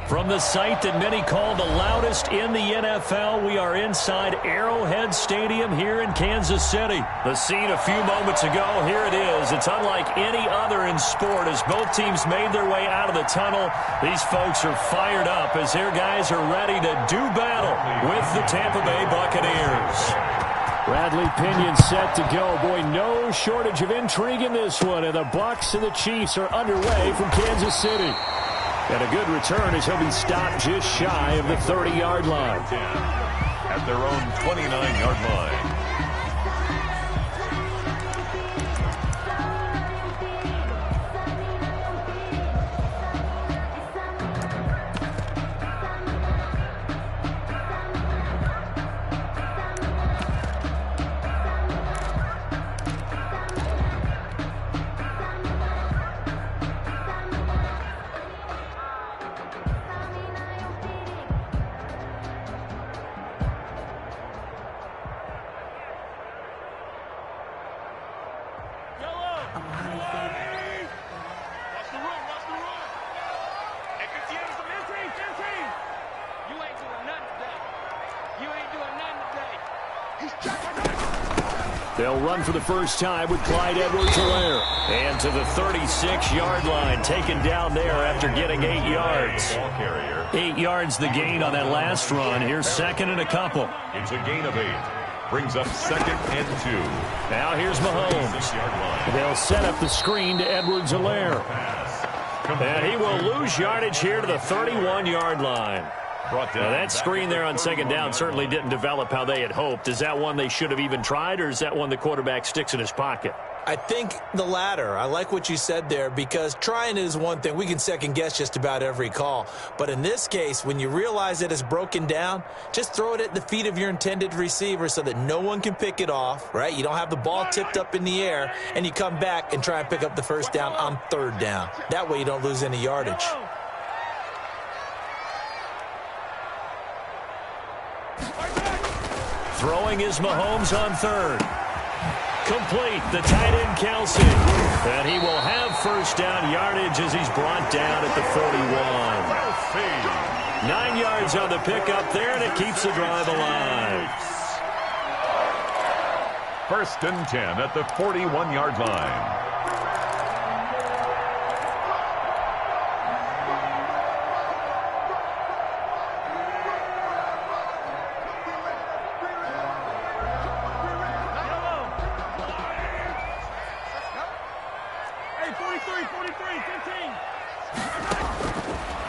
From the site that many call the loudest in the NFL, we are inside Arrowhead Stadium here in Kansas City. The scene a few moments ago, here it is. It's unlike any other in sport as both teams made their way out of the tunnel. These folks are fired up as their guys are ready to do battle with the Tampa Bay Buccaneers. Bradley Pinion set to go. Boy, no shortage of intrigue in this one. And the Bucs and the Chiefs are underway from Kansas City. And a good return as he'll be stopped just shy of the 30-yard line. At their own 29-yard line. They'll run for the first time with Clyde Edwards-Helaire. And to the 36-yard line, taken down there after getting 8 yards. 8 yards the gain on that last run. Here's second and a couple. It's a gain of 8. Brings up second and 2. Now here's Mahomes. They'll set up the screen to Edwards-Helaire. And he will lose yardage here to the 31-yard line. Now that screen there on second down certainly didn't develop how they had hoped. Is that one they should have even tried, or is that one the quarterback sticks in his pocket? I think the latter. I like what you said there, because trying is one thing. We can second guess just about every call. But in this case, when you realize that it's broken down, just throw it at the feet of your intended receiver so that no one can pick it off, right? You don't have the ball tipped up in the air, and you come back and try and pick up the first down on third down. That way you don't lose any yardage. Throwing is Mahomes on third. Complete, the tight end Kelsey. And he will have first down yardage as he's brought down at the 41. 9 yards on the pickup there, and it keeps the drive alive. First and 10 at the 41-yard line.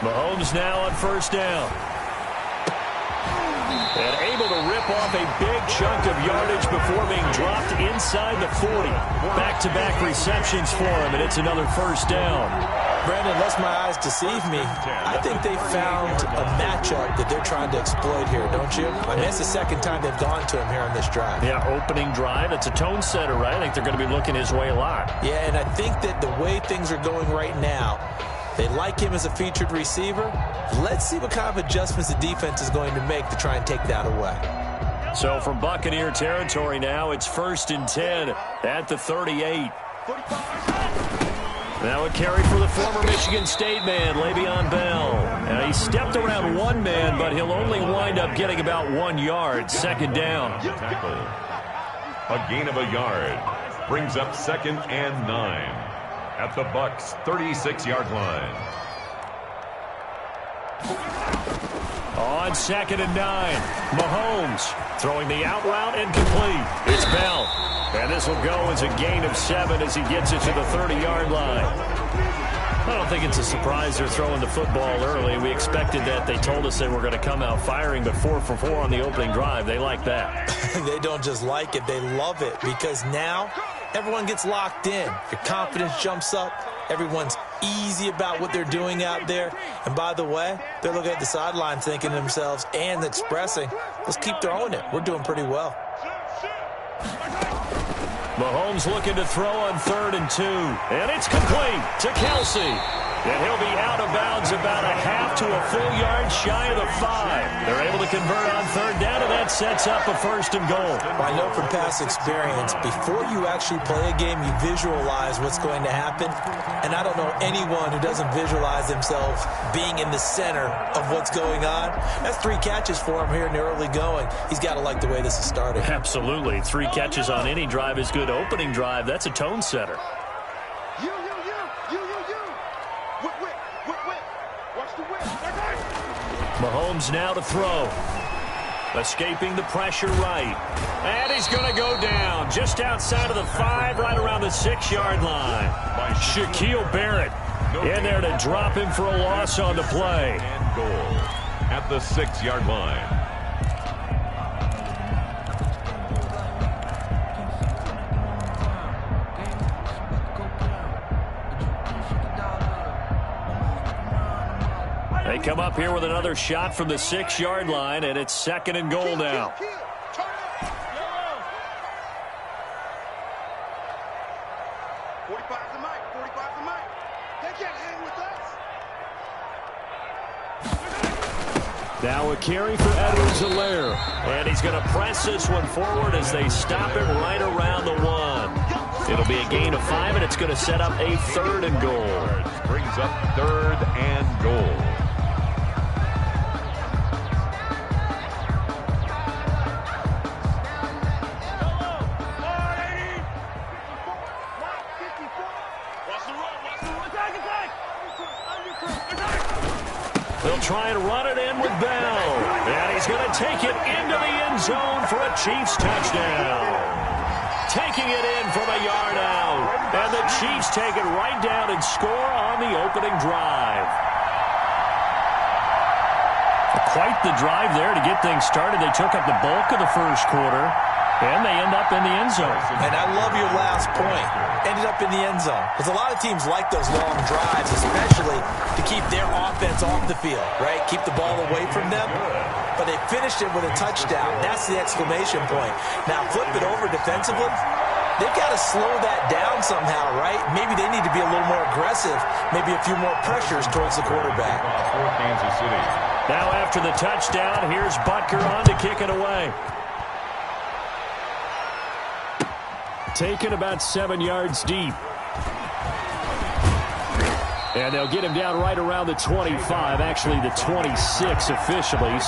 Mahomes now on first down. And able to rip off a big chunk of yardage before being dropped inside the 40. Back-to-back receptions for him, and it's another first down. Brandon, unless my eyes deceive me, I think they found a matchup that they're trying to exploit here, don't you? I mean, it's the second time they've gone to him here on this drive. Yeah, opening drive. It's a tone setter, right? I think they're going to be looking his way a lot. Yeah, and I think that the way things are going right now, they like him as a featured receiver. Let's see what kind of adjustments the defense is going to make to try and take that away. So from Buccaneer territory now, it's first and 10 at the 38. Now a carry for the former Michigan State man, Le'Veon Bell. Now he stepped around one man, but he'll only wind up getting about 1 yard. Second down. A gain of a yard. Brings up second and 9. At the Bucs' 36-yard line. On second and 9, Mahomes throwing the out route and complete. It's Bell. And this will go as a gain of 7 as he gets it to the 30-yard line. I don't think it's a surprise they're throwing the football early. We expected that. They told us they were going to come out firing, but 4 for 4 on the opening drive. They like that. They don't just like it. They love it, because now everyone gets locked in. Your confidence jumps up. Everyone's easy about what they're doing out there. And by the way, they're looking at the sideline thinking to themselves and expressing, let's keep throwing it. We're doing pretty well. Mahomes looking to throw on third and 2. And it's complete to Kelsey. And he'll be out of bounds about a half to a full yard shy of the 5. They're able to convert on third down, and that sets up a first and goal. Well, I know from past experience, before you actually play a game, you visualize what's going to happen. And I don't know anyone who doesn't visualize themselves being in the center of what's going on. That's 3 catches for him here in the early going. He's got to like the way this is starting. Absolutely. 3 catches on any drive is good. Opening drive, that's a tone setter. Mahomes now to throw. Escaping the pressure right. And he's going to go down just outside of the 5, right around the 6-yard line. Shaquille Barrett in there to drop him for a loss on the play. And goal at the 6-yard line. They come up here with another shot from the 6-yard line, and it's 2nd and goal now. Now a carry for Edwards-Helaire. And he's going to press this one forward as they stop it right around the 1. It'll be a gain of 5, and it's going to set up a 3rd and goal. Brings up 3rd and goal. They'll try and run it in with Bell. And he's going to take it into the end zone for a Chiefs touchdown. Taking it in from a yard out. And the Chiefs take it right down and score on the opening drive. Quite the drive there to get things started. They took up the bulk of the first quarter. And they end up in the end zone. And I love your last point. Ended up in the end zone. Because a lot of teams like those long drives, especially to keep their offense off the field, right? Keep the ball away from them. But they finished it with a touchdown. That's the exclamation point. Now flip it over defensively. They've got to slow that down somehow, right? Maybe they need to be a little more aggressive. Maybe a few more pressures towards the quarterback. For Kansas City. Now after the touchdown, here's Butker on to kick it away. Taken about 7 yards deep. And they'll get him down right around the 25, actually the 26 officially.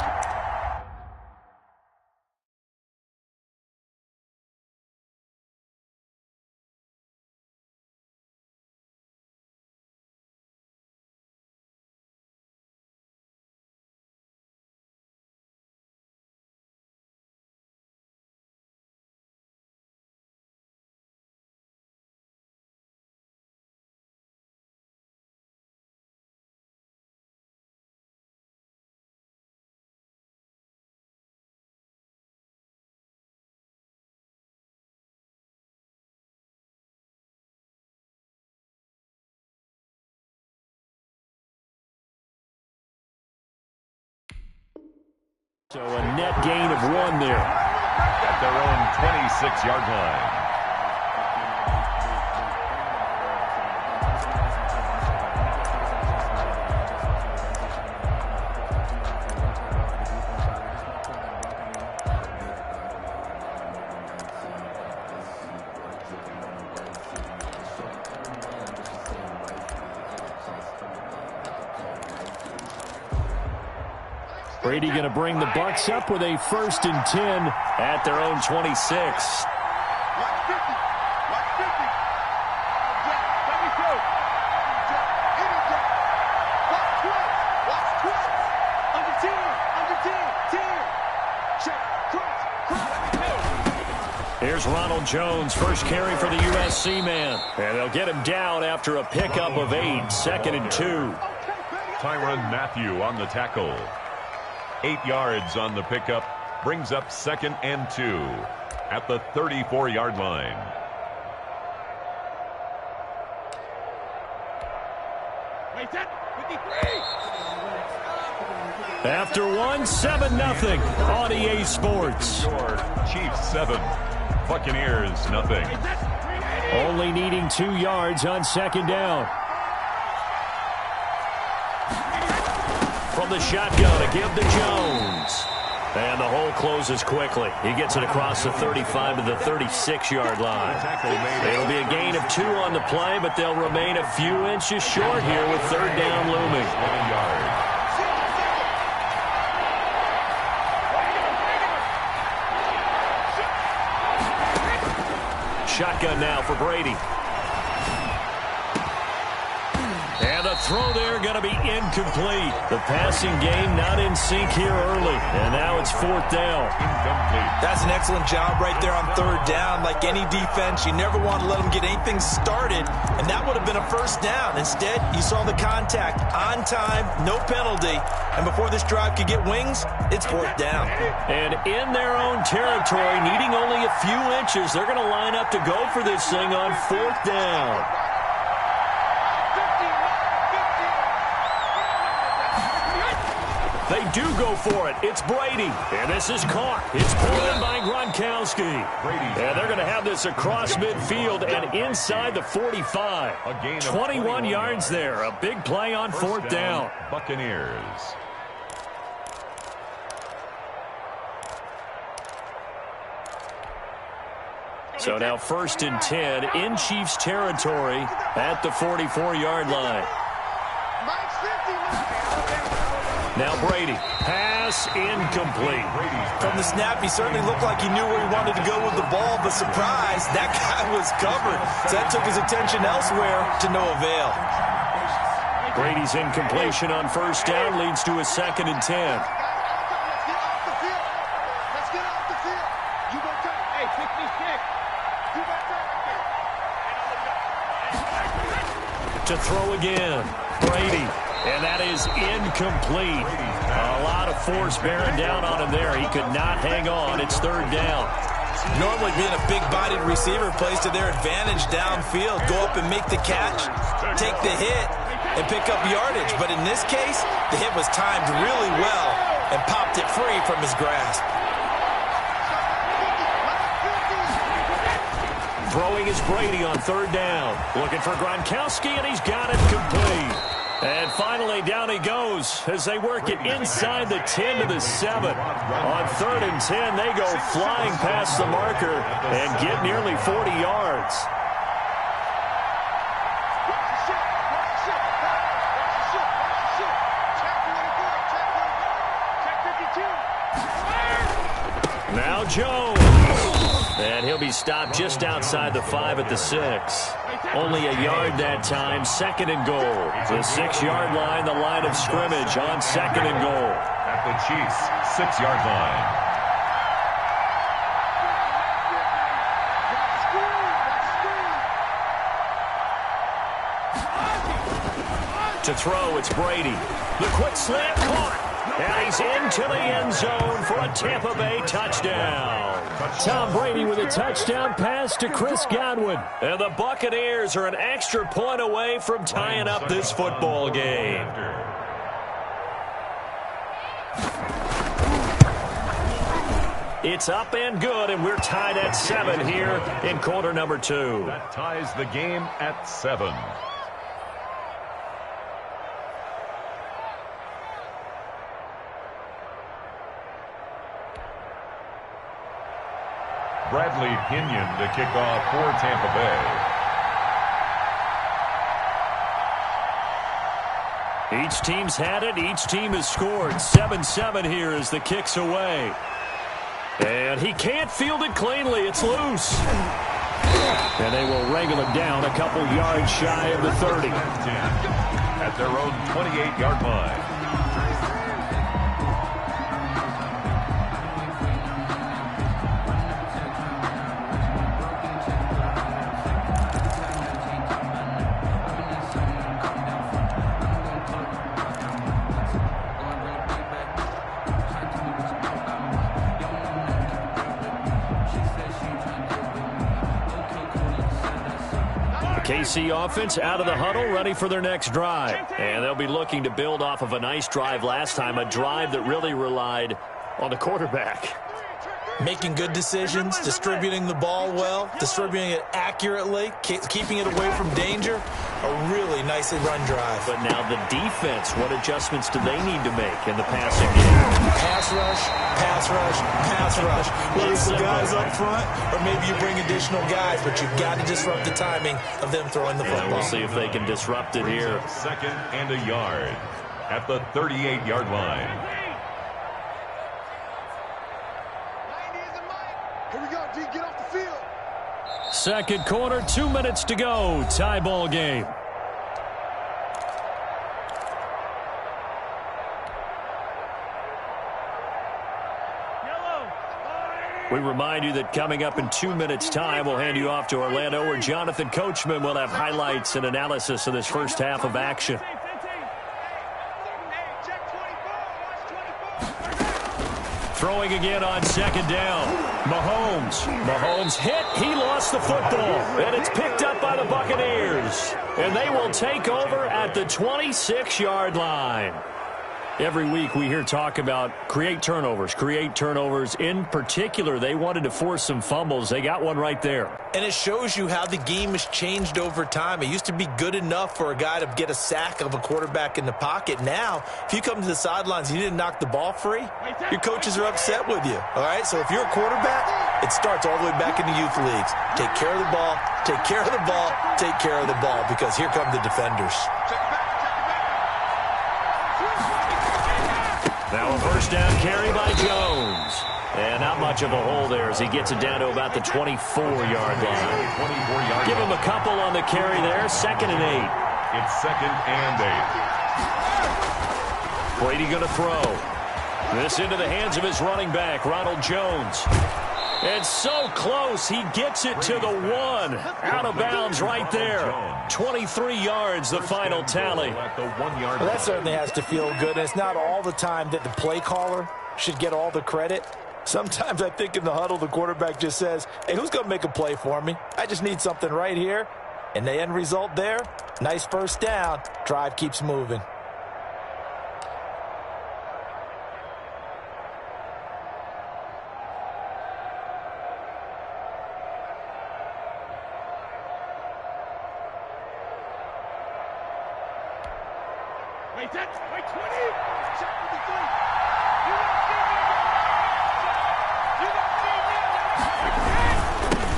So a net gain of 1 there. At their own 26-yard line. Brady going to bring the Bucs up with a 1st and 10 at their own 26. Here's Ronald Jones, first carry for the USC man. And they'll get him down after a pickup of 8, 2nd and 2. Tyrann Mathieu on the tackle. 8 yards on the pickup. Brings up 2nd and 2 at the 34-yard line. After 1, 7-0 on EA Sports. Chiefs 7, Buccaneers nothing. Only needing 2 yards on 2nd down. from the shotgun to give to Jones. And the hole closes quickly. He gets it across the 35 to the 36-yard line. It'll be a gain of 2 on the play, but they'll remain a few inches short here with third down looming. Shotgun now for Brady. And the throw there going to be incomplete. The passing game not in sync here early. And now it's fourth down. Incomplete. That's an excellent job right there on third down. Like any defense, you never want to let them get anything started. And that would have been a first down. Instead, you saw the contact on time, no penalty. And before this drive could get wings, it's fourth down. And in their own territory, needing only a few inches, they're going to line up to go for this thing on fourth down. They do go for it. It's Brady. And this is caught. It's pulled in by Gronkowski. And they're going to have this across midfield and inside the 45. 21 yards there. A big play on fourth down. Buccaneers. So now 1st and 10 in Chiefs territory at the 44-yard line. Now Brady. Pass incomplete. From the snap, he certainly looked like he knew where he wanted to go with the ball, but surprise, that guy was covered. So that took his attention elsewhere to no avail. Brady's incompletion on first down leads to a 2nd and 10. To throw again. Brady. And that is incomplete. A lot of force bearing down on him there. He could not hang on. It's third down. Normally being a big-bodied receiver plays to their advantage downfield. Go up and make the catch, take the hit, and pick up yardage. But in this case, the hit was timed really well and popped it free from his grasp. Throwing is Brady on third down. Looking for Gronkowski, and he's got it complete. And finally, down he goes as they work it inside the 10 to the 7. On 3rd and 10, they go flying past the marker and get nearly 40 yards. Now Jones. And he'll be stopped just outside the 5 at the 6. Only a yard that time, 2nd and goal. The 6-yard line, the line of scrimmage on 2nd and goal. At the Chiefs' 6-yard line. To throw, it's Brady. The quick slant caught. And he's into the end zone for a Tampa Bay touchdown. Tom Brady with a touchdown pass to Chris Godwin. And the Buccaneers are an extra point away from tying up this football game. It's up and good, and we're tied at 7 here in quarter number 2. That ties the game at 7. Bradley Pinion to kick off for Tampa Bay. Each team's had it. Each team has scored. 7-7 here as the kick's away. And he can't field it cleanly. It's loose. And they will wrangle it down a couple yards shy of the 30. At their own 28-yard line. KC offense out of the huddle, ready for their next drive. And they'll be looking to build off of a nice drive last time, a drive that really relied on the quarterback. Making good decisions, distributing the ball well, distributing it accurately, keeping it away from danger. A really nicely run drive. But now the defense, what adjustments do they need to make in the passing game? Pass rush, pass rush, pass rush. Whether it's the guys up front or maybe you bring additional guys, but you've got to disrupt the timing of them throwing the football. And we'll see if they can disrupt it here. Second and a yard at the 38-yard line. Here we go, D. Get off the field. Second quarter, 2 minutes to go. Tie ball game. We remind you that coming up in 2 minutes' time, we'll hand you off to Orlando, where Jonathan Coachman will have highlights and analysis of this first half of action. Throwing again on second down. Mahomes hit. He lost the football. And it's picked up by the Buccaneers. And they will take over at the 26-yard line. Every week we hear talk about create turnovers. In particular, they wanted to force some fumbles. They got one right there. And it shows you how the game has changed over time. It used to be good enough for a guy to get a sack of a quarterback in the pocket. Now, if you come to the sidelines and you didn't knock the ball free, your coaches are upset with you. All right? So if you're a quarterback, it starts all the way back in the youth leagues. Take care of the ball, take care of the ball, take care of the ball, because here come the defenders. Now a first down carry by Jones. And not much of a hole there as he gets it down to about the 24-yard line. Give him a couple on the carry there. 2nd and 8. It's 2nd and 8. Brady going to throw. This into the hands of his running back, Ronald Jones. It's so close. He gets it to the 1. Out of bounds right there. 23 yards, the final tally. Well, that certainly has to feel good. And it's not all the time that the play caller should get all the credit. Sometimes I think in the huddle, the quarterback just says, hey, who's going to make a play for me? I just need something right here. And the end result there, nice first down. Drive keeps moving. Wait, 20. Check for the 3.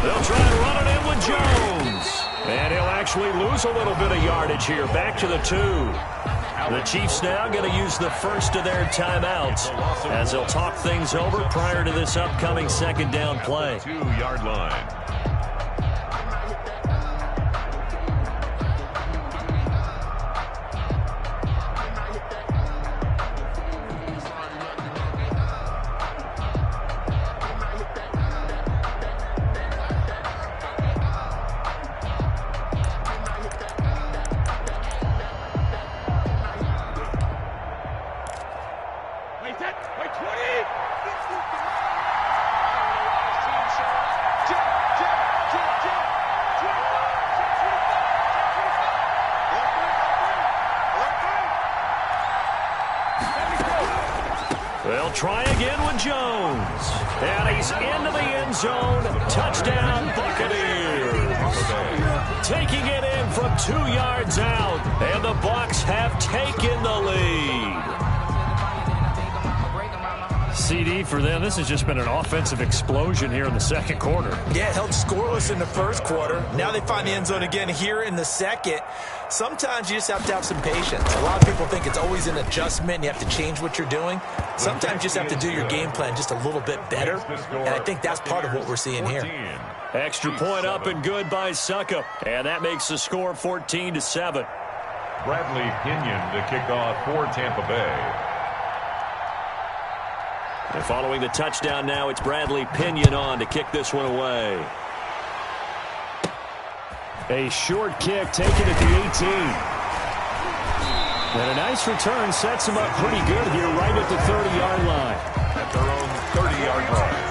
They'll try and run it in with Jones. And he'll actually lose a little bit of yardage here. Back to the 2. The Chiefs now going to use the first of their timeouts as they'll talk things over prior to this upcoming second down play. 2-yard line. They'll try again with Jones. And he's into the end zone. Touchdown, Buccaneers. Taking it in from 2 yards out. And the Bucs have taken the lead. CD for them, this has just been an offensive explosion here in the second quarter. Yeah, held scoreless in the first quarter. Now they find the end zone again here in the second. Sometimes you just have to have some patience. A lot of people think it's always an adjustment and you have to change what you're doing. Sometimes you just have to do your game plan just a little bit better. And I think that's part of what we're seeing here. Extra point up and good by Suckup. And that makes the score 14-7. Bradley Pinion to kick off for Tampa Bay. And following the touchdown now, it's Bradley Pinion on to kick this one away. A short kick taken at the 18. And a nice return sets him up pretty good here right at the 30-yard line. At their own 30-yard line.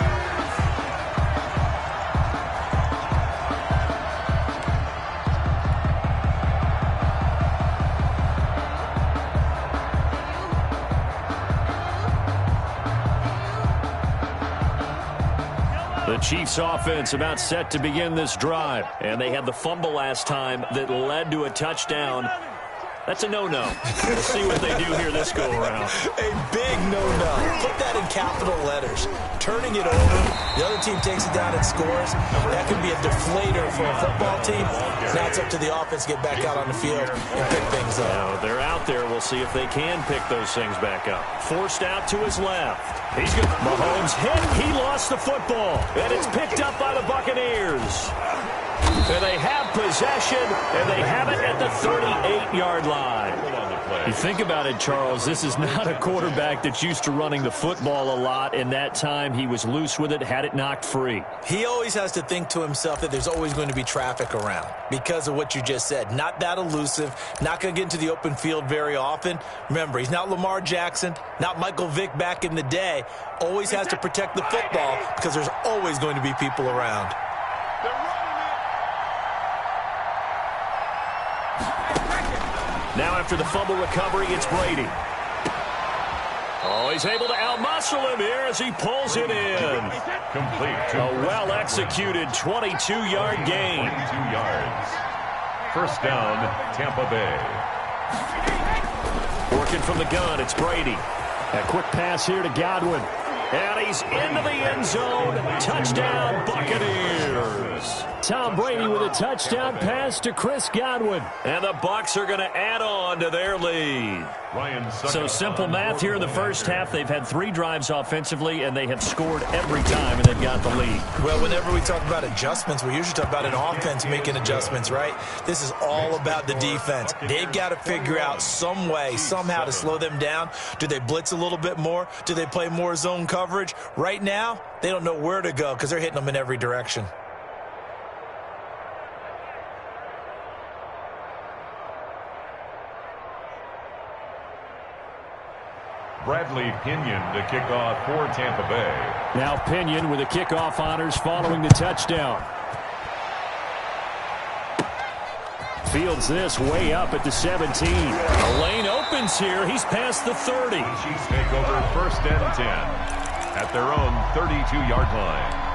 The Chiefs offense about set to begin this drive. And they had the fumble last time that led to a touchdown. That's a no-no. We'll see what they do here this go-around. A big no-no. Put that in capital letters. Turning it over, the other team takes it down and scores. That could be a deflator for a football team. Now it's up to the offense to get back out on the field and pick things up. Now, they're out there. We'll see if they can pick those things back up. Forced out to his left. He's good. Mahomes hit. He lost the football. And it's picked up by the Buccaneers. And they have possession, and they have it at the 38-yard line. You think about it, Charles, this is not a quarterback that's used to running the football a lot, and that time he was loose with it, had it knocked free. He always has to think to himself that there's always going to be traffic around because of what you just said. Not that elusive, not going to get into the open field very often. Remember, he's not Lamar Jackson, not Michael Vick back in the day. Always has to protect the football because there's always going to be people around. Now after the fumble recovery, it's Brady. Oh, he's able to out-muscle him here as he pulls it in. Complete. A well-executed 22-yard gain. 22 yards. First down, Tampa Bay. Working from the gun, it's Brady. A quick pass here to Godwin. And he's into the end zone. Touchdown, Buccaneers. Tom Brady with a touchdown pass to Chris Godwin. And the Bucs are going to add on to their lead. So simple math here in the first half. They've had 3 drives offensively, and they have scored every time, and they've got the lead. Well, whenever we talk about adjustments, we usually talk about an offense making adjustments, right? This is all about the defense. They've got to figure out some way, somehow to slow them down. Do they blitz a little bit more? Do they play more zone coverage? Right now, they don't know where to go because they're hitting them in every direction. Bradley Pinion to kick off for Tampa Bay. Now Pinion with the kickoff honors following the touchdown. Fields this way up at the 17. The lane opens here. He's past the 30. Chiefs take over first and 10 at their own 32-yard line.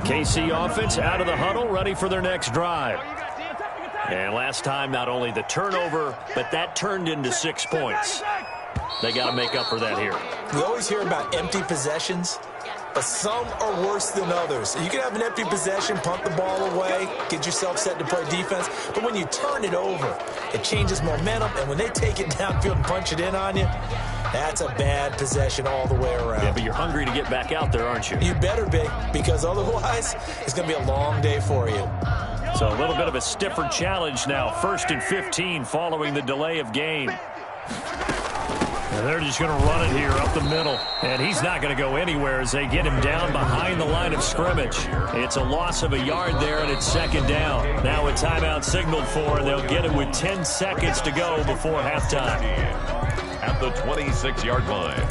KC offense out of the huddle, ready for their next drive. And last time, not only the turnover, but that turned into 6 points. They got to make up for that here. We always hear about empty possessions, but some are worse than others. You can have an empty possession, punt the ball away, get yourself set to play defense, but when you turn it over, it changes momentum, and when they take it downfield and punch it in on you, that's a bad possession all the way around. Yeah, but you're hungry to get back out there, aren't you? You better be, because otherwise, it's going to be a long day for you. So a little bit of a stiffer challenge now. 1st and 15 following the delay of game. And they're just going to run it here up the middle. And he's not going to go anywhere as they get him down behind the line of scrimmage. It's a loss of a yard there, and it's 2nd down. Now a timeout signaled for, and they'll get it with 10 seconds to go before halftime. At the 26-yard line.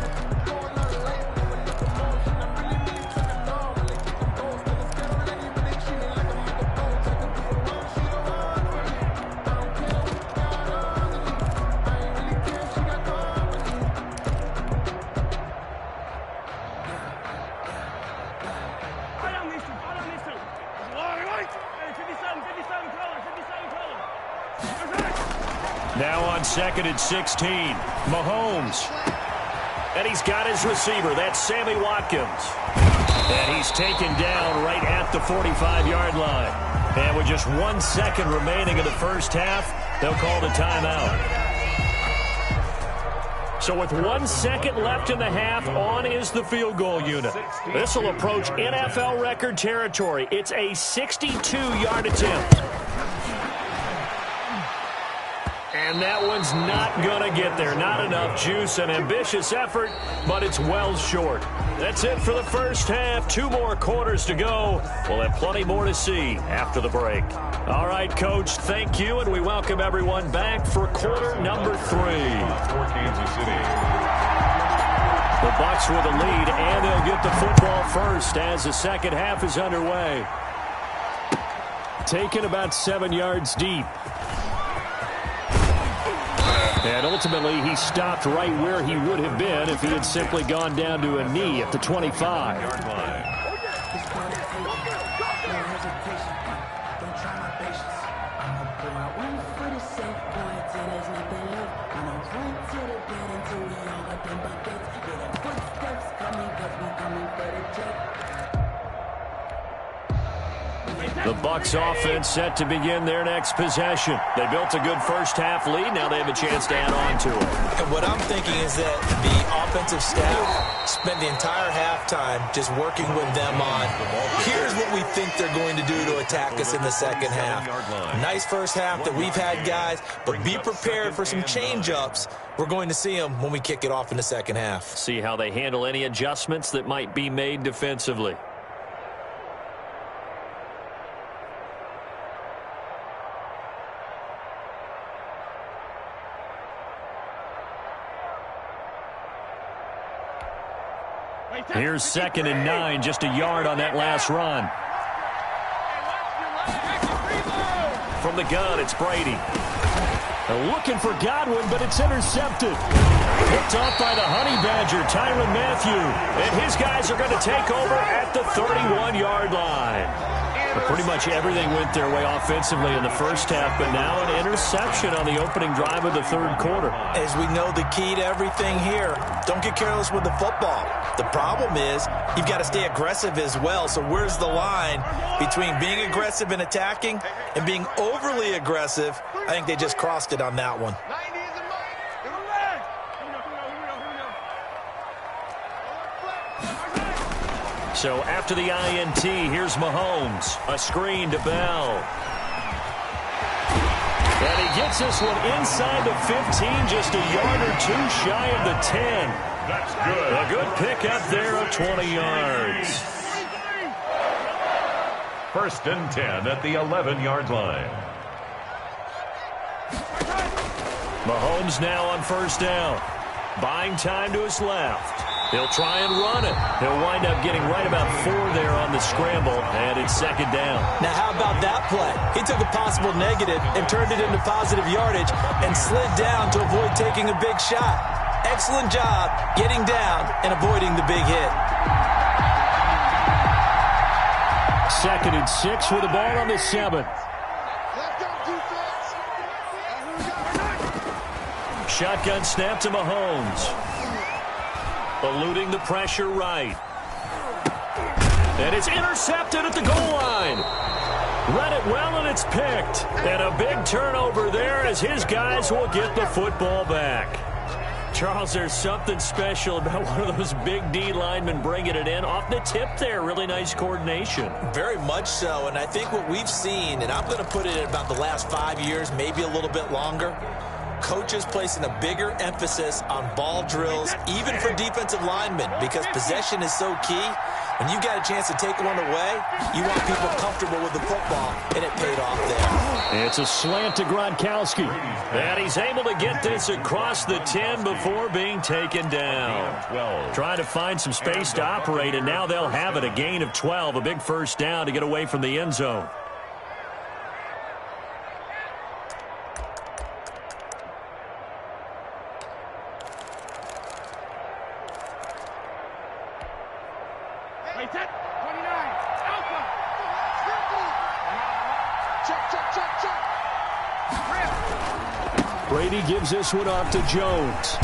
Now on 2nd and 16, Mahomes. And he's got his receiver. That's Sammy Watkins. And he's taken down right at the 45-yard line. And with just 1 second remaining in the first half, they'll call the timeout. So with 1 second left in the half, on is the field goal unit. This will approach NFL record territory. It's a 62-yard attempt. And that one's not going to get there. Not enough juice. An ambitious effort, but it's well short. That's it for the first half. 2 more quarters to go. We'll have plenty more to see after the break. All right, Coach, thank you, and we welcome everyone back for quarter number 3. For Kansas City. The Bucs with a lead, and they'll get the football first as the second half is underway. Taken about 7 yards deep. And ultimately, he stopped right where he would have been if he had simply gone down to a knee at the 25. The Bucs offense set to begin their next possession. They built a good first half lead. Now they have a chance to add on to it. And what I'm thinking is that the offensive staff spent the entire halftime just working with them on, here's what we think they're going to do to attack us in the second half. Nice first half that we've had, guys, but be prepared for some change-ups. We're going to see them when we kick it off in the second half. See how they handle any adjustments that might be made defensively. Here's 2nd and 9, just a yard on that last run. From the gun, it's Brady. They're looking for Godwin, but it's intercepted. Picked off by the Honey Badger, Tyrann Mathieu. And his guys are going to take over at the 31-yard line. But pretty much everything went their way offensively in the first half, but now an interception on the opening drive of the third quarter. As we know, the key to everything here, don't get careless with the football. The problem is you've got to stay aggressive as well. So where's the line between being aggressive and attacking and being overly aggressive? I think they just crossed it on that one. So after the INT, here's Mahomes. A screen to Bell. And he gets this one inside the 15, just a yard or 2 shy of the 10. That's good. A good pickup there of 20 yards. 1st and 10 at the 11-yard line. Mahomes now on 1st down. Buying time to his left. He'll try and run it. He'll wind up getting right about 4 there on the scramble, and it's 2nd down. Now, how about that play? He took a possible negative and turned it into positive yardage and slid down to avoid taking a big shot. Excellent job getting down and avoiding the big hit. 2nd and 6 with the ball on the 7. Shotgun snap to Mahomes. Eluding the pressure right. And it's intercepted at the goal line. Read it well, and it's picked. And a big turnover there as his guys will get the football back. Charles, there's something special about one of those big D linemen bringing it in. Off the tip there, really nice coordination. Very much so, and I think what we've seen, and I'm going to put it in about the last 5 years, maybe a little bit longer, coaches placing a bigger emphasis on ball drills, even for defensive linemen, because possession is so key. When you got a chance to take one away, you want people comfortable with the football, and it paid off there. It's a slant to Gronkowski. And he's able to get this across the 10 before being taken down. Trying to find some space to operate, and now they'll have it. A gain of 12, a big first down to get away from the end zone. Brady gives this one off to Jones.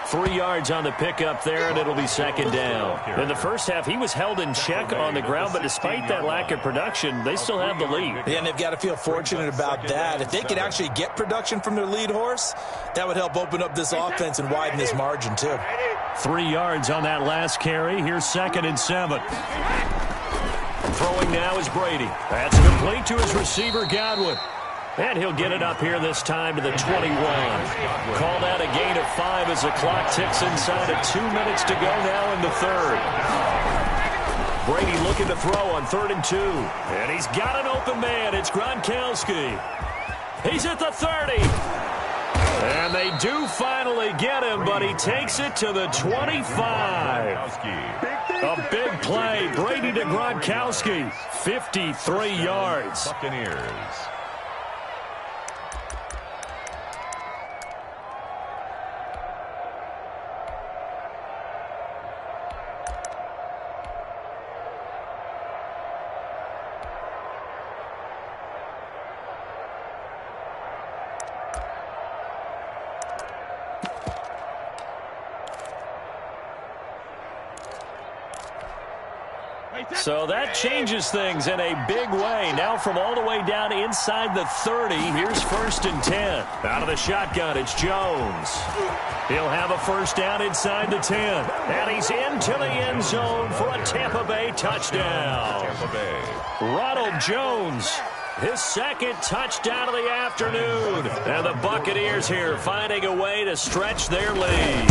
3 yards on the pickup there, and it'll be 2nd down. In the first half, he was held in check on the ground, but despite that lack of production, they still have the lead. Yeah, and they've got to feel fortunate about that. If they could actually get production from their lead horse, that would help open up this offense and widen this margin, too. 3 yards on that last carry. Here's 2nd and 7. Throwing now is Brady. That's complete to his receiver, Godwin. And he'll get it up here this time to the 21. Called out a gain of 5 as the clock ticks inside of 2 minutes to go now in the third. Brady looking to throw on 3rd and 2. And he's got an open man. It's Gronkowski. He's at the 30. And they do finally get him, but he takes it to the 25. A big play. Brady to Gronkowski. 53 yards. Buccaneers. So that changes things in a big way. Now from all the way down inside the 30, here's 1st and 10. Out of the shotgun, it's Jones. He'll have a first down inside the 10. And he's into the end zone for a Tampa Bay touchdown. Tampa Bay. Ronald Jones, his 2nd touchdown of the afternoon. And the Buccaneers here finding a way to stretch their lead.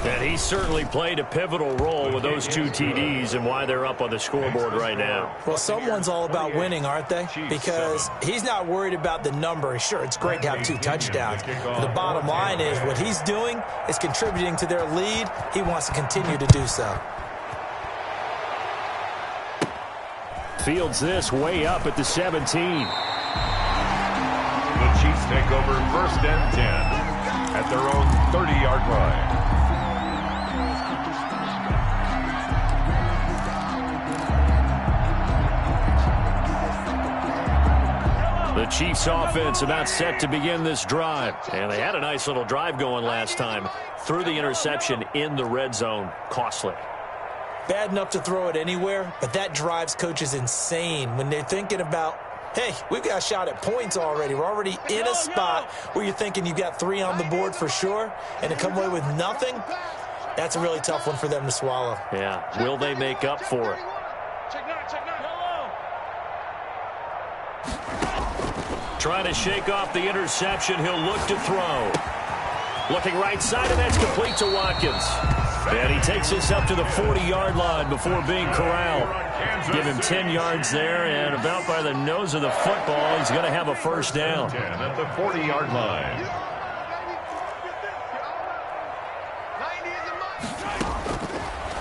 And he certainly played a pivotal role with those 2 TDs and why they're up on the scoreboard right now. Well, someone's all about winning, aren't they? Because he's not worried about the number. Sure, it's great to have 2 touchdowns. But the bottom line is what he's doing is contributing to their lead. He wants to continue to do so. Fields this way up at the 17. The Chiefs take over 1st and 10 at their own 30-yard line. The Chiefs offense about set to begin this drive. And they had a nice little drive going last time. Threw the interception in the red zone. Costly. Bad enough to throw it anywhere, but that drives coaches insane when they're thinking about, hey, we've got a shot at points already. We're already in a spot where you're thinking you've got 3 on the board for sure, and to come away with nothing, that's a really tough one for them to swallow. Yeah. Will they make up for it? Trying to shake off the interception. He'll look to throw. Looking right side, and that's complete to Watkins. And he takes this up to the 40-yard line before being corralled. Give him 10 yards there, and about by the nose of the football, he's going to have a first down. 10 at the 40-yard line.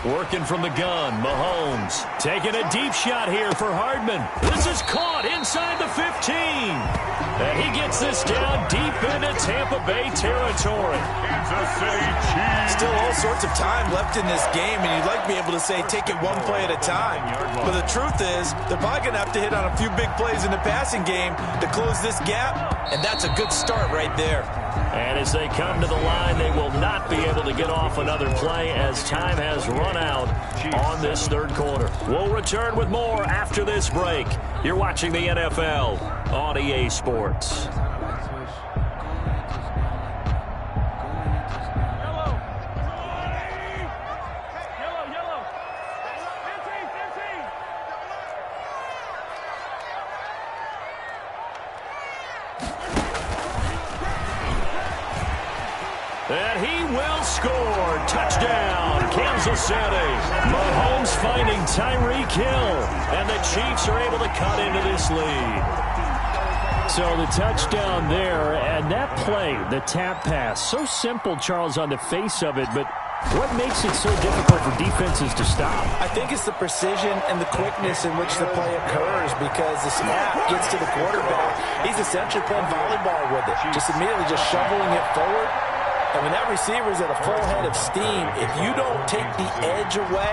Working from the gun, Mahomes taking a deep shot here for Hardman. This is caught inside the 15. And he gets this down deep into Tampa Bay territory. Kansas City Chiefs. Still all sorts of time left in this game, and you'd like to be able to say take it one play at a time. But the truth is, they're probably going to have to hit on a few big plays in the passing game to close this gap, and that's a good start right there. And as they come to the line, they will not be able to get off another play as time has run out on this 3rd quarter. We'll return with more after this break. You're watching the NFL on EA Sports. And he will score. Touchdown, Kansas City. Mahomes finding Tyreek Hill. And the Chiefs are able to cut into this lead. So the touchdown there, and that play, the tap pass, so simple, Charles, on the face of it, but what makes it so difficult for defenses to stop? I think it's the precision and the quickness in which the play occurs, because the snap gets to the quarterback. He's essentially playing volleyball with it, just immediately just shoveling it forward. And when that receiver's at a full head of steam, if you don't take the edge away,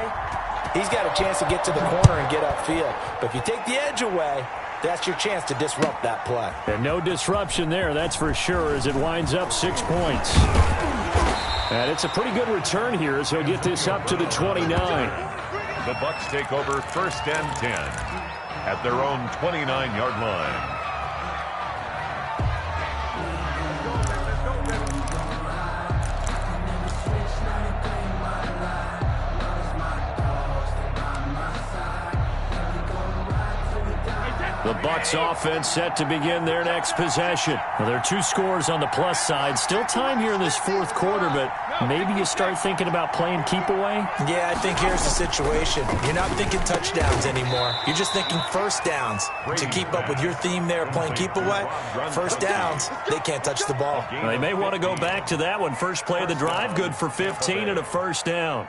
he's got a chance to get to the corner and get upfield. But if you take the edge away, that's your chance to disrupt that play. And no disruption there, that's for sure, as it winds up 6 points. And it's a pretty good return here as he'll get this up to the 29. The Bucs take over 1st and 10 at their own 29-yard line. The Bucs offense set to begin their next possession. Well, there are 2 scores on the plus side. Still time here in this fourth quarter, but maybe you start thinking about playing keep away? Yeah, I think here's the situation. You're not thinking touchdowns anymore. You're just thinking first downs. To keep up with your theme there, playing keep away, first downs, they can't touch the ball. Well, they may want to go back to that one. First play of the drive, good for 15 and a first down.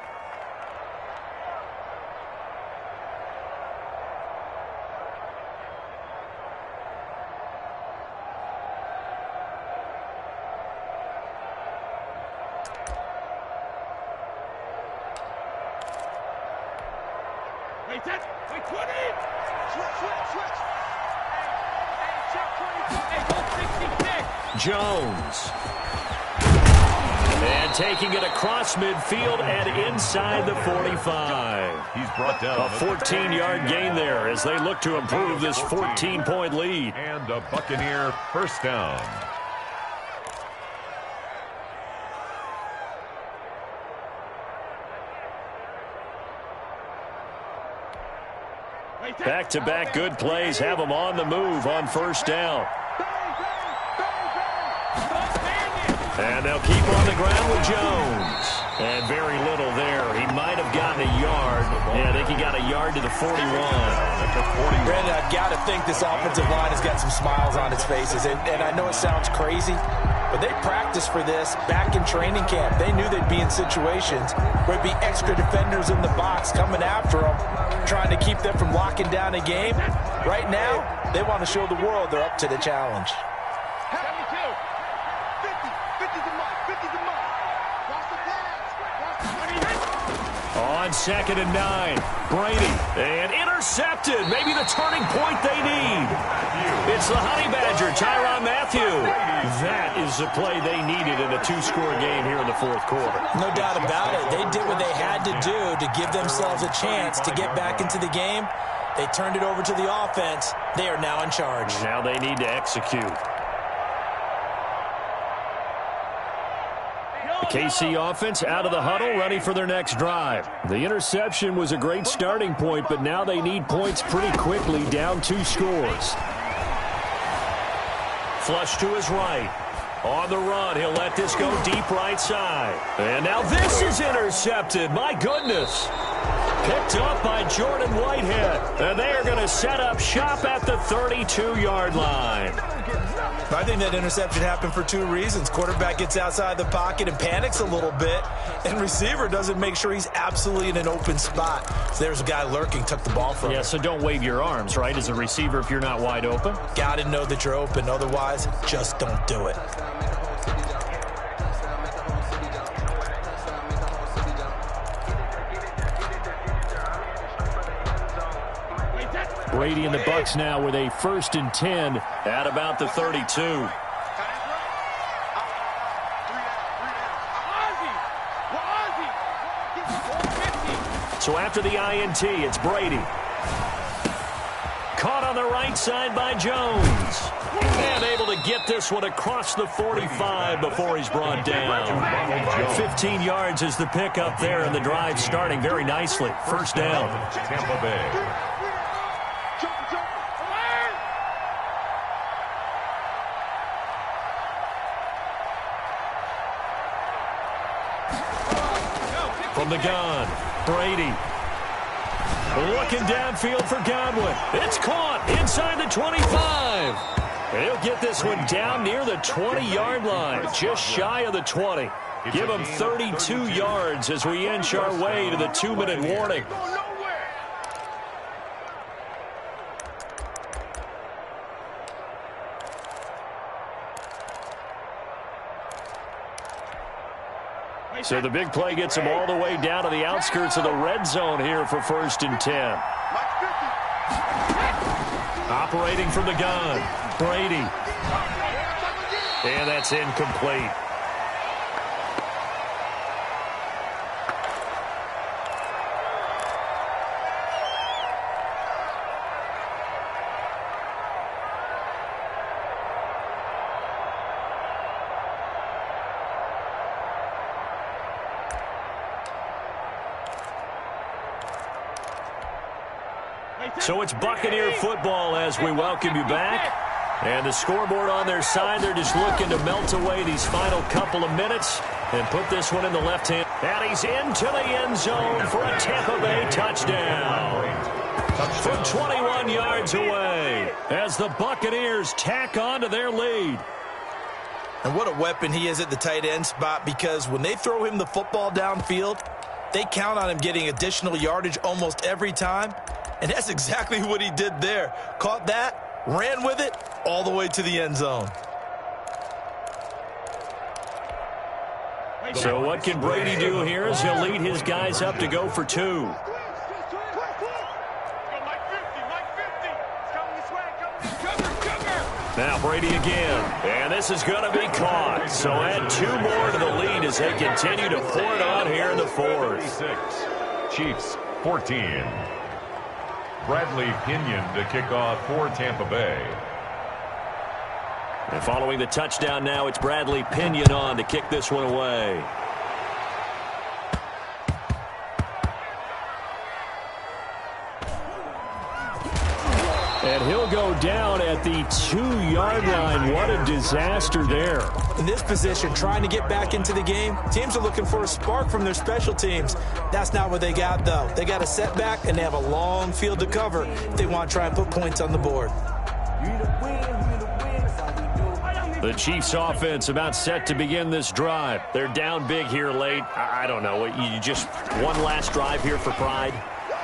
Jones. And taking it across midfield and inside the 45. He's brought down a 14-yard gain there as they look to improve this 14-point lead. And a Buccaneer first down. Back-to-back good plays have them on the move on first down. And they'll keep on the ground with Jones. And very little there. He might have gotten a yard. Yeah, I think he got a yard to the 41. Brandon, I've got to think this offensive line has got some smiles on its faces. And I know it sounds crazy, but they practiced for this back in training camp. They knew they'd be in situations where there'd be extra defenders in the box coming after them, trying to keep them from locking down a game. Right now, they want to show the world they're up to the challenge. On 2nd and 9, Brady, and intercepted. Maybe the turning point they need. It's the Honey Badger, Tyrann Mathieu. That is the play they needed in a 2-score game here in the fourth quarter. No doubt about it. They did what they had to do to give themselves a chance to get back into the game. They turned it over to the offense. They are now in charge. Now they need to execute. The KC offense out of the huddle, ready for their next drive. The interception was a great starting point, but now they need points pretty quickly, down 2 scores. Flush to his right. On the run, he'll let this go deep right side. And now this is intercepted. My goodness. Picked up by Jordan Whitehead. And they are going to set up shop at the 32-yard line. I think that interception happened for 2 reasons. Quarterback gets outside the pocket and panics a little bit, and receiver doesn't make sure he's absolutely in an open spot. So there's a guy lurking, took the ball from him. Yeah, so don't wave your arms, right, as a receiver if you're not wide open? Got to know that you're open. Otherwise, just don't do it. Brady and the Bucs now with a 1st and 10 at about the 32. So after the INT, it's Brady. Caught on the right side by Jones. And able to get this one across the 45 before he's brought down. 15 yards is the pickup there, and the drive starting very nicely. First down. Tampa Bay. From the gun, Brady. Looking downfield for Godwin. It's caught inside the 25. He'll get this one down near the 20-yard line, just shy of the 20. Give him 32 yards as we inch our way to the 2-minute warning. So the big play gets him all the way down to the outskirts of the red zone here for 1st and 10. Operating from the gun, Brady. And that's incomplete. So it's Buccaneer football as we welcome you back. And the scoreboard on their side, they're just looking to melt away these final couple of minutes and put this one in the left hand. And he's into the end zone for a Tampa Bay touchdown. From 21 yards away as the Buccaneers tack on to their lead. And what a weapon he is at the tight end spot, because when they throw him the football downfield, they count on him getting additional yardage almost every time. And that's exactly what he did there. Caught that, ran with it, all the way to the end zone. So what can Brady do here as he'll lead his guys up to go for two? Now Brady again, and this is going to be caught. So add two more to the lead as they continue to pour it on here in the fourth. Chiefs 14. Bradley Pinion to kick off for Tampa Bay. And following the touchdown now, it's Bradley Pinion on to kick this one away. And he'll go down at the 2-yard line. What a disaster there. In this position, trying to get back into the game, teams are looking for a spark from their special teams. That's not what they got, though. They got a setback, and they have a long field to cover if they want to try and put points on the board. The Chiefs offense about set to begin this drive. They're down big here late. I don't know. You just one last drive here for pride?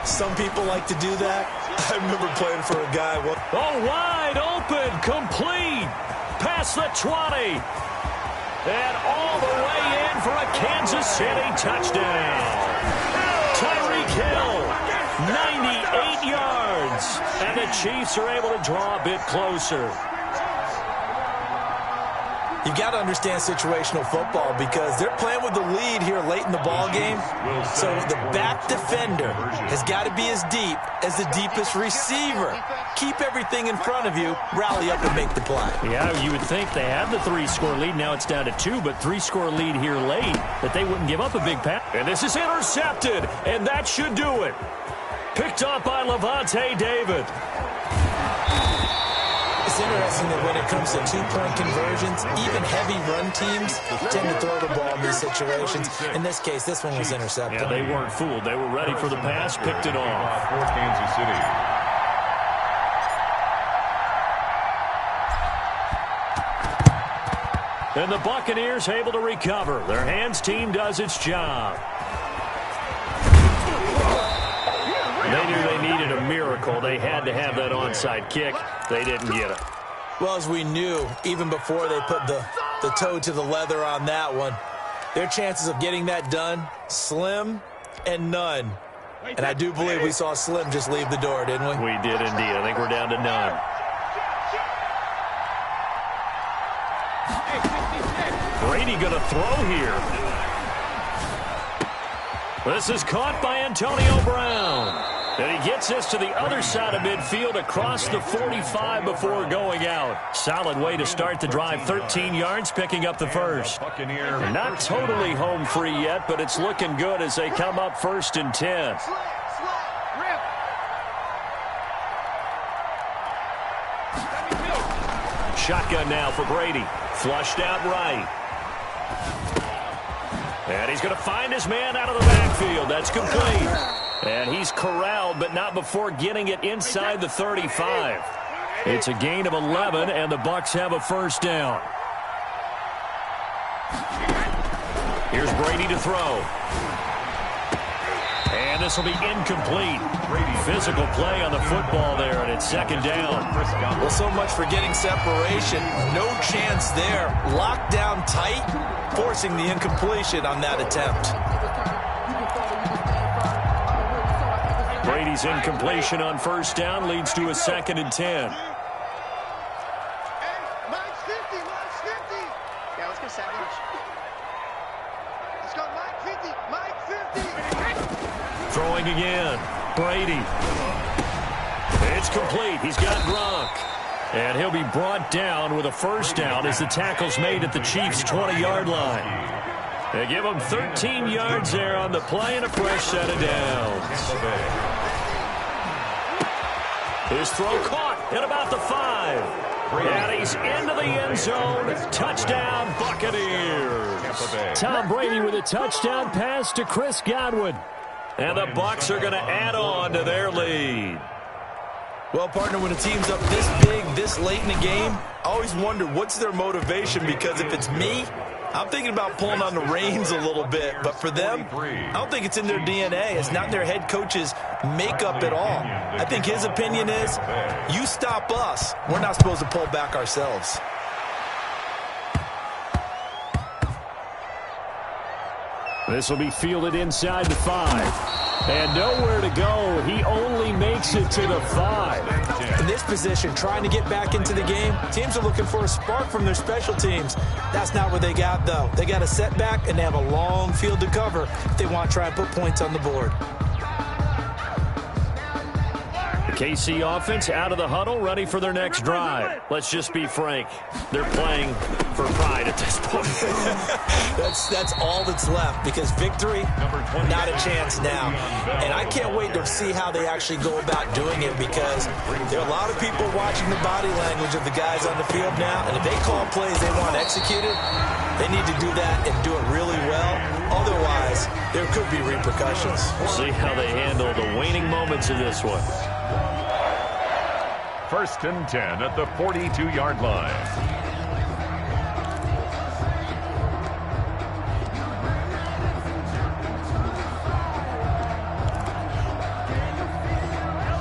Some people like to do that. I remember playing for a guy. Oh, wide open, complete, past the 20, and all the way in for a Kansas City touchdown. Tyreek Hill, 98 yards, and the Chiefs are able to draw a bit closer. You got to understand situational football, because they're playing with the lead here late in the ball game. So the back defender has got to be as deep as the deepest receiver. Keep everything in front of you, rally up and make the play. Yeah, you would think they had the 3-score lead. Now it's down to 2, but 3-score lead here late, that they wouldn't give up a big pass. And this is intercepted, and that should do it. Picked up by Levante David. It's interesting that when it comes to two-point conversions, even heavy run teams tend to throw the ball in these situations. In this case, this one was intercepted. Yeah, they weren't fooled. They were ready for the pass, picked it off. For Kansas City. And the Buccaneers able to recover. Their hands team does its job. They knew they needed a miracle. They had to have that onside kick. They didn't get it. Well, as we knew, even before they put the toe to the leather on that one, their chances of getting that done, slim and none. And I do believe we saw Slim just leave the door, didn't we? We did indeed. I think we're down to none. Brady going to throw here. This is caught by Antonio Brown. And he gets this to the other side of midfield across the 45 before going out. Solid way to start the drive. 13 yards, picking up the first. Not totally home free yet, but it's looking good as they come up 1st and 10. Shotgun now for Brady. Flushed out right. And he's going to find his man out of the backfield. That's complete. And he's corralled, but not before getting it inside the 35. It's a gain of 11, and the Bucs have a first down. Here's Brady to throw. And this will be incomplete. Physical play on the football there, and it's 2nd down. Well, so much for getting separation. No chance there. Locked down tight, forcing the incompletion on that attempt. Brady's incompletion on 1st down leads to a 2nd and 10. Throwing again. Brady. It's complete. He's got Gronk. And he'll be brought down with a first down as the tackle's made at the Chiefs' 20-yard line. They give him 13 yards there on the play and a fresh set of downs. His throw caught at about the 5. And he's into the end zone. Touchdown, Buccaneers. Tom Brady with a touchdown pass to Chris Godwin. And the Bucs are going to add on to their lead. Well, partner, when a team's up this big, this late in the game, I always wonder what's their motivation, because if it's me, I'm thinking about pulling on the reins a little bit. But for them, I don't think it's in their DNA. It's not their head coach's makeup at all. I think his opinion is, you stop us, we're not supposed to pull back ourselves. This will be fielded inside the 5. And nowhere to go. He only makes it to the 5. In this position, trying to get back into the game, teams are looking for a spark from their special teams. That's not what they got, though. They got a setback, and they have a long field to cover if they want to try and put points on the board. The KC offense out of the huddle, ready for their next drive. Let's just be frank. They're playing for pride at this point. That's all that's left, because victory, not a chance now. And I can't wait to see how they actually go about doing it, because there are a lot of people watching the body language of the guys on the field now, and if they call plays they want executed, they need to do that and do it really well. Otherwise, there could be repercussions. We'll see how they handle the waning moments of this one. 1st and 10 at the 42-yard line.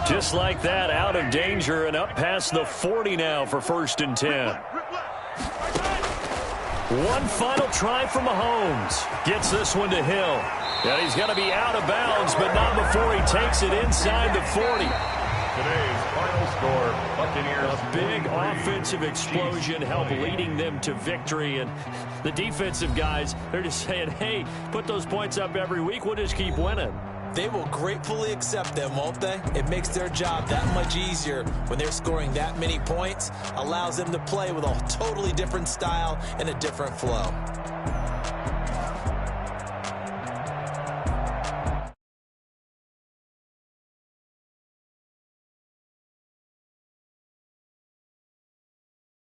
Just like that, out of danger and up past the 40 now for 1st and 10. One final try for Mahomes. Gets this one to Hill. And he's going to be out of bounds, but not before he takes it inside the 40. Today's final score, Buccaneers. A big offensive explosion helped leading them to victory. And the defensive guys, they're just saying, hey, put those points up every week. We'll just keep winning. They will gratefully accept them, won't they? It makes their job that much easier when they're scoring that many points. Allows them to play with a totally different style and a different flow.